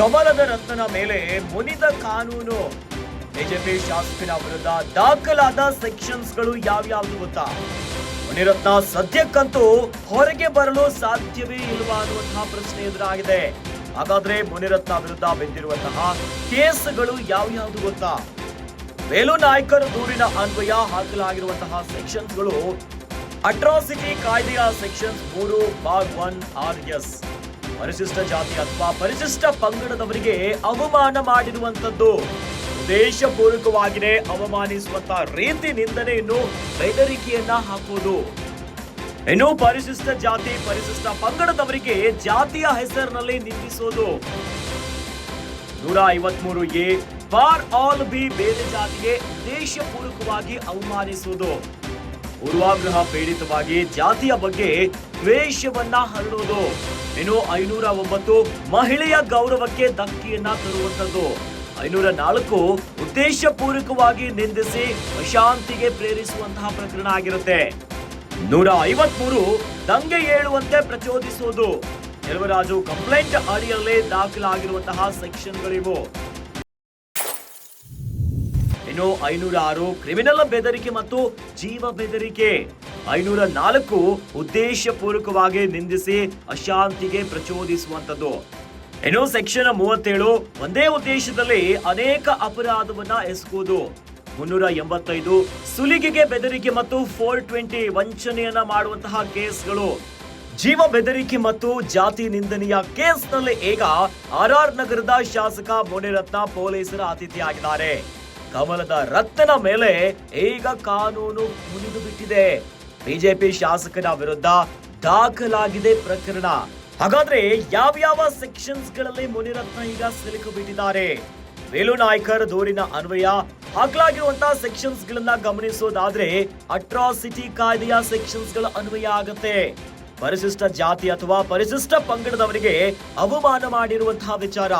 ಕಮಲದ ರತ್ನನ ಮೇಲೆ ಮುನಿದ ಕಾನೂನು. ಬಿಜೆಪಿ ಶಾಸಕನ ವಿರುದ್ಧ ದಾಖಲಾದ ಸೆಕ್ಷನ್ಸ್ಗಳು ಯಾವ್ಯಾವ್ದು ಗೊತ್ತಾ? ಮುನಿರತ್ನ ಸದ್ಯಕ್ಕಂತೂ ಹೊರಗೆ ಬರಲು ಸಾಧ್ಯವೇ ಇಲ್ವಾ ಅನ್ನುವಂತಹ ಪ್ರಶ್ನೆ ಎದುರಾಗಿದೆ. ಹಾಗಾದ್ರೆ ಮುನಿರತ್ನ ವಿರುದ್ಧ ಬಿದ್ದಿರುವಂತಹ ಕೇಸ್ಗಳು ಯಾವ್ಯಾವ್ದು ಗೊತ್ತಾ? ವೇಲು ನಾಯ್ಕರ್ ದೂರಿನ ಅನ್ವಯ ಹಾಕಲಾಗಿರುವಂತಹ ಸೆಕ್ಷನ್ಸ್ಗಳು ಅಟ್ರಾಸಿಟಿ ಕಾಯ್ದೆಯ ಸೆಕ್ಷನ್ಸ್ 3(1)RS. ಪರಿಶಿಷ್ಟ ಜಾತಿ ಅಥವಾ ಪರಿಶಿಷ್ಟ ಪಂಗಡದವರಿಗೆ ಅವಮಾನ ಮಾಡಿರುವಂತದ್ದು, ಉದ್ದೇಶಪೂರ್ವಕವಾಗಿಯೇ ಅವಮಾನಿಸುವಂತ ರೀತಿ ನಿಂದನೆಯನ್ನು ಬೆದರಿಕೆಯನ್ನ ಹಾಕುವುದು. ಇನ್ನು ಪರಿಶಿಷ್ಟ ಜಾತಿ ಪರಿಶಿಷ್ಟ ಪಂಗಡದವರಿಗೆ ಜಾತಿಯ ಹೆಸರಿನಲ್ಲಿ ನಿಂದಿಸೋದು. 153A ಫಾರ್ ಆಲ್ ಬಿ ಬೇರೆ ಜಾತಿಗೆ ಉದ್ದೇಶಪೂರ್ವಕವಾಗಿ ಅವಮಾನಿಸುವುದು. ಪೂರ್ವಾಗ್ರಹ ಪೀಡಿತವಾಗಿ ಜಾತಿಯ ಬಗ್ಗೆ ದ್ವೇಷವನ್ನ ಹರಡುವುದು. ಇನ್ನು 509 ಮಹಿಳೆಯ ಗೌರವಕ್ಕೆ ಧಕ್ಕೆಯನ್ನ ತರುವಂತದ್ದು. 504 ಉದ್ದೇಶಪೂರ್ವಕವಾಗಿ ನಿಂದಿಸಿ ಅಶಾಂತಿಗೆ ಪ್ರೇರಿಸುವಂತಹ ಪ್ರಕರಣ ಆಗಿರುತ್ತೆ. 153 ದಂಗೆ ಏಳುವಂತೆ ಪ್ರಚೋದಿಸುವುದು. ಚೆಲುವರಾಜು ಕಂಪ್ಲೇಂಟ್ ಅಡಿಯಲ್ಲೇ ದಾಖಲಾಗಿರುವಂತಹ ಸೆಕ್ಷನ್ಗಳಿವು. ಇನ್ನು 506 ಕ್ರಿಮಿನಲ್ ಬೆದರಿಕೆ ಮತ್ತು ಜೀವ ಬೆದರಿಕೆ. 504 ಉದ್ದೇಶಪೂರ್ವಕವಾಗಿ ನಿಂದಿಸಿ ಅಶಾಂತಿಗೆ ಪ್ರಚೋದಿಸುವಂತದ್ದು. ಇನ್ನು ಸೆಕ್ಷನ್ 37 ಒಂದೇ ಉದ್ದೇಶದಲ್ಲಿ ಅನೇಕ ಅಪರಾಧವನ್ನ ಎಸಗುವುದು. 385 ಸುಲಿಗೆಗೆ ಬೆದರಿಕೆ ಮತ್ತು 420 ವಂಚನೆಯನ್ನ ಮಾಡುವಂತಹ ಕೇಸ್ಗಳು. ಜೀವ ಬೆದರಿಕೆ ಮತ್ತು ಜಾತಿ ನಿಂದನೆಯ ಕೇಸ್ನಲ್ಲಿ ಈಗ RR ನಗರದ ಶಾಸಕ ಮುನಿರತ್ನ ಪೊಲೀಸರ ಅತಿಥಿಯಾಗಿದ್ದಾರೆ. ಕಮಲದ ರತ್ನನ ಮೇಲೆ ಈಗ ಕಾನೂನು ಮುನಿದು ಬಿಟ್ಟಿದೆ. ಬಿಜೆಪಿ ಶಾಸಕನ ವಿರುದ್ಧ ದಾಖಲಾಗಿದೆ ಪ್ರಕರಣ. ಹಾಗಾದ್ರೆ ಯಾವ್ಯಾವ ಸೆಕ್ಷನ್ಸ್ ಗಳಲ್ಲಿ ಮುನಿರತ್ನ ಈಗ ಸಿಲುಕು ಬಿಟ್ಟಿದ್ದಾರೆ? ವೇಲು ನಾಯ್ಕರ್ ದೂರಿನ ಅನ್ವಯ ಹಾಕಲಾಗಿರುವಂತಹ ಸೆಕ್ಷನ್ಸ್ ಗಳನ್ನ ಗಮನಿಸೋದಾದ್ರೆ ಅಟ್ರಾಸಿಟಿ ಕಾಯ್ದೆಯ ಸೆಕ್ಷನ್ಸ್ ಗಳ ಅನ್ವಯ ಆಗತ್ತೆ. ಪರಿಶಿಷ್ಟ ಜಾತಿ ಅಥವಾ ಪರಿಶಿಷ್ಟ ಪಂಗಡದವರಿಗೆ ಅವಮಾನ ಮಾಡಿರುವಂತಹ ವಿಚಾರ.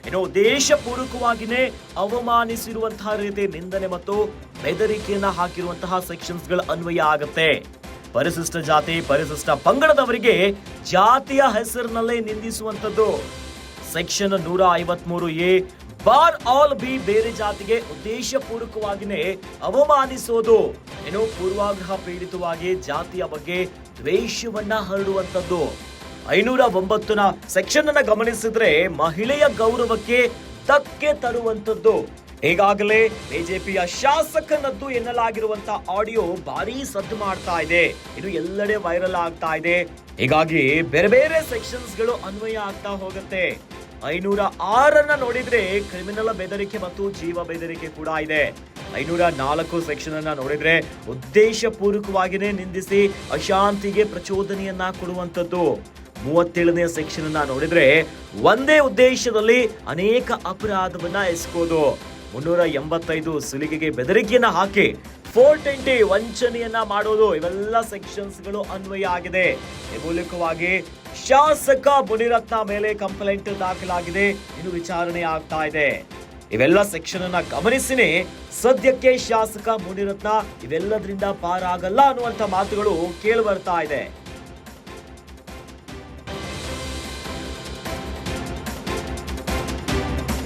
ಇನ್ನು ಉದ್ದೇಶಪೂರ್ವಕವಾಗಿಯೇ ಅವಮಾನಿಸಿರುವಂತಹ ರೀತಿ ನಿಂದನೆ ಮತ್ತು ಬೆದರಿಕೆಯನ್ನ ಹಾಕಿರುವಂತಹ ಸೆಕ್ಷನ್ಸ್ ಗಳ ಅನ್ವಯ ಆಗುತ್ತೆ. ಪರಿಶಿಷ್ಟ ಜಾತಿ ಪರಿಶಿಷ್ಟ ಪಂಗಡದವರಿಗೆ ಜಾತಿಯ ಹೆಸರಿನಲ್ಲೇ ನಿಂದಿಸುವಂತದ್ದು. ಸೆಕ್ಷನ್ 153A ಬಾರ್ ಆಲ್ ಬಿ ಬೇರೆ ಜಾತಿಗೆ ಉದ್ದೇಶಪೂರ್ವಕವಾಗಿಯೇ ಅವಮಾನಿಸೋದು. ಇನ್ನು ಪೂರ್ವಾಗ್ರಹ ಪೀಡಿತವಾಗಿ ಜಾತಿಯ ಬಗ್ಗೆ ದ್ವೇಷವನ್ನ ಹರಡುವಂತದ್ದು. 509ನ ಸೆಕ್ಷನ್ ಅನ್ನ ಗಮನಿಸಿದ್ರೆ ಮಹಿಳೆಯ ಗೌರವಕ್ಕೆ ಧಕ್ಕೆ ತರುವಂತದ್ದು. ಈಗಾಗಲೇ ಬಿಜೆಪಿಯ ಶಾಸಕನದ್ದು ಎನ್ನಲಾಗಿರುವಂತಹ ಆಡಿಯೋ ಭಾರಿ ಸದ್ದು ಮಾಡ್ತಾ ಇದೆ. ಇದು ಎಲ್ಲೆಡೆ ವೈರಲ್ ಆಗ್ತಾ ಇದೆ. ಹೀಗಾಗಿ ಬೇರೆ ಬೇರೆ ಸೆಕ್ಷನ್ಸ್ ಗಳು ಅನ್ವಯ ಆಗ್ತಾ ಹೋಗುತ್ತೆ. 506 ನೋಡಿದ್ರೆ ಕ್ರಿಮಿನಲ್ ಬೆದರಿಕೆ ಮತ್ತು ಜೀವ ಬೆದರಿಕೆ ಕೂಡ ಇದೆ. 504 ಸೆಕ್ಷನ್ ಅನ್ನ ನೋಡಿದ್ರೆ ಉದ್ದೇಶಪೂರ್ವಕವಾಗಿಯೇ ನಿಂದಿಸಿ ಅಶಾಂತಿಗೆ ಪ್ರಚೋದನೆಯನ್ನ ಕೊಡುವಂತದ್ದು. 37ನೇ ಸೆಕ್ಷನ್ ಅನ್ನ ನೋಡಿದ್ರೆ ಒಂದೇ ಉದ್ದೇಶದಲ್ಲಿ ಅನೇಕ ಅಪರಾಧವನ್ನ ಎಸಗೋದು. 385 ಸುಲಿಗೆಗೆ ಬೆದರಿಕೆಯನ್ನ ಹಾಕಿ 420 ವಂಚನೆಯನ್ನ ಮಾಡೋದು. ಇವೆಲ್ಲ ಸೆಕ್ಷನ್ಸ್ ಗಳು ಅನ್ವಯ ಆಗಿದೆ. ಈ ಮೂಲಕವಾಗಿ ಶಾಸಕ ಮುನಿರತ್ನ ಮೇಲೆ ಕಂಪ್ಲೇಂಟ್ ದಾಖಲಾಗಿದೆ. ಇನ್ನು ವಿಚಾರಣೆ ಆಗ್ತಾ ಇದೆ. ಇವೆಲ್ಲ ಸೆಕ್ಷನ್ ಅನ್ನ ಗಮನಿಸಿನೇ ಸದ್ಯಕ್ಕೆ ಶಾಸಕ ಮುನಿರತ್ನ ಇವೆಲ್ಲದರಿಂದ ಪಾರಾಗಲ್ಲ ಅನ್ನುವಂತ ಮಾತುಗಳು ಕೇಳಿ ಬರ್ತಾ ಇದೆ.